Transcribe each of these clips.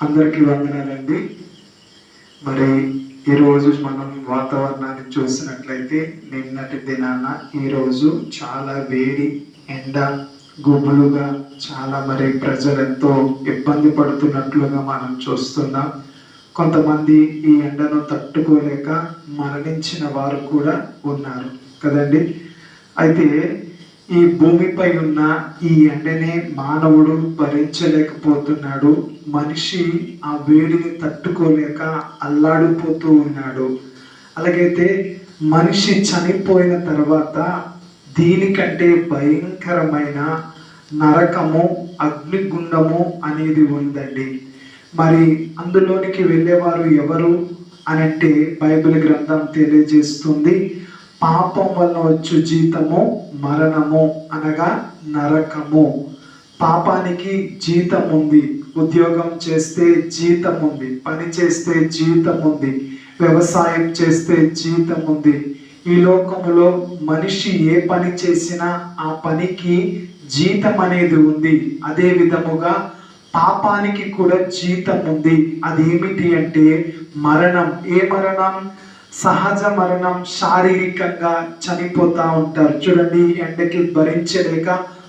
అందరికీ వందనాలండి. మరి ఈరోజు మనం వాతావరణాన్ని చూసినట్లయితే నిన్నటి దినాన ఈరోజు చాలా వేడి, ఎండ, గుబులుగా చాలా ప్రజలెంతో ఇబ్బంది పడుతున్నట్లుగా మనం చూస్తున్నాం. కొంతమంది ఈ ఎండను తట్టుకోలేక మరణించిన వారు కూడా ఉన్నారు కదండి. అయితే ఈ భూమిపై ఉన్న ఈ ఎండనే మానవుడు భరించలేకపోతున్నాడు. మనిషి ఆ వేడిని తట్టుకోలేక అల్లాడిపోతూ ఉన్నాడు. అలాగైతే మనిషి చనిపోయిన తర్వాత దీనికంటే భయంకరమైన నరకము, అగ్నిగుండము అనేది ఉందండి. మరి అందులోనికి వెళ్ళేవారు ఎవరు అని అంటే బైబిల్ గ్రంథం తెలియజేస్తుంది, పాపం వల్ల వచ్చు జీతము మరణము, అనగా నరకము. పాపానికి జీతం ఉంది, ఉద్యోగం చేస్తే జీతం ఉంది, పని చేస్తే జీతం ఉంది, వ్యవసాయం చేస్తే జీతం ఉంది. ఈ లోకములో మనిషి ఏ పని చేసినా ఆ పనికి జీతం అనేది ఉంది. అదే విధముగా పాపానికి కూడా జీతం ఉంది. అదేమిటి అంటే మరణం. ఏ మరణం? సహజ మరణం. శారీరకంగా చనిపోతా ఉంటారు చూడండి. ఎండకి భరించలేక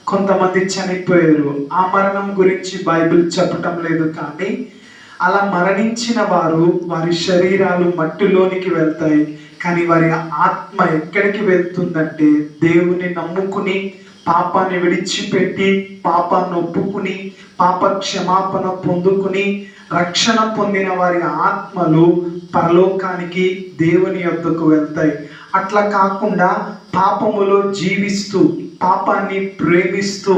కొంతమంది చనిపోయారు. ఆ మరణం గురించి బైబిల్ చెప్పటం లేదు, కానీ అలా మరణించిన వారు వారి శరీరాలు మట్టిలోనికి వెళ్తాయి, కానీ వారి ఆత్మ ఎక్కడికి వెళ్తుందంటే దేవుని నమ్ముకుని పాపాన్ని విడిచిపెట్టి పాపాన్ని ఒప్పుకుని పాప క్షమాపణ పొందుకుని రక్షణ పొందిన వారి ఆత్మలు పరలోకానికి, దేవుని యొద్దకు వెళ్తాయి. అట్లా కాకుండా పాపములో జీవిస్తూ పాపాన్ని ప్రేమిస్తూ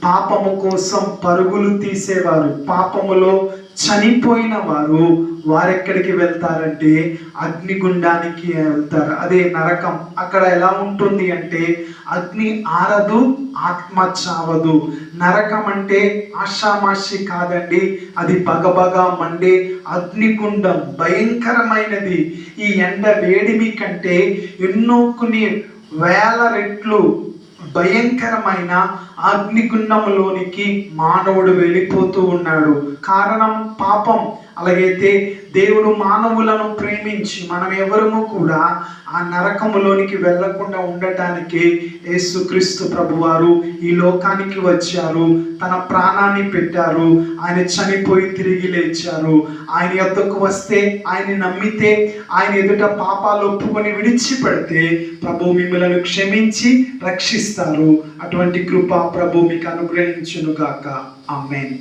పాపము కోసం పరుగులు తీసేవారు, పాపములో చనిపోయిన వారు వారెక్కడికి వెళ్తారంటే అగ్నిగుండానికి వెళ్తారు. అదే నరకం. అక్కడ ఎలా ఉంటుంది అంటే అగ్ని ఆరదు, ఆత్మ చావదు. నరకం అంటే ఆషామాషి కాదండి, అది బగబగా మండే అగ్నిగుండం, భయంకరమైనది. ఈ ఎండ వేడిమి కంటే ఎన్నో కొన్ని వేల రెట్లు భయంకరమైన అగ్నిగుండంలోనికి మానవుడు వెళ్ళిపోతూ ఉన్నాడు. కారణం పాపం. అలాగైతే దేవుడు మానవులను ప్రేమించి మనం ఎవరము కూడా ఆ నరకములోనికి వెళ్లకుండా ఉండటానికి యేసుక్రీస్తు ప్రభువారు ఈ లోకానికి వచ్చారు, తన ప్రాణాన్ని పెట్టారు. ఆయన చనిపోయి తిరిగి లేచారు. ఆయన యొద్దకు వస్తే, ఆయన నమ్మితే, ఆయన ఎదుట పాపాలు ఒప్పుకొని విడిచిపెడితే ప్రభు మిమ్మల్ని క్షమించి రక్షిస్తారు. అటువంటి కృప ప్రభు మీకు అనుగ్రహించును గాక. ఆమేన్.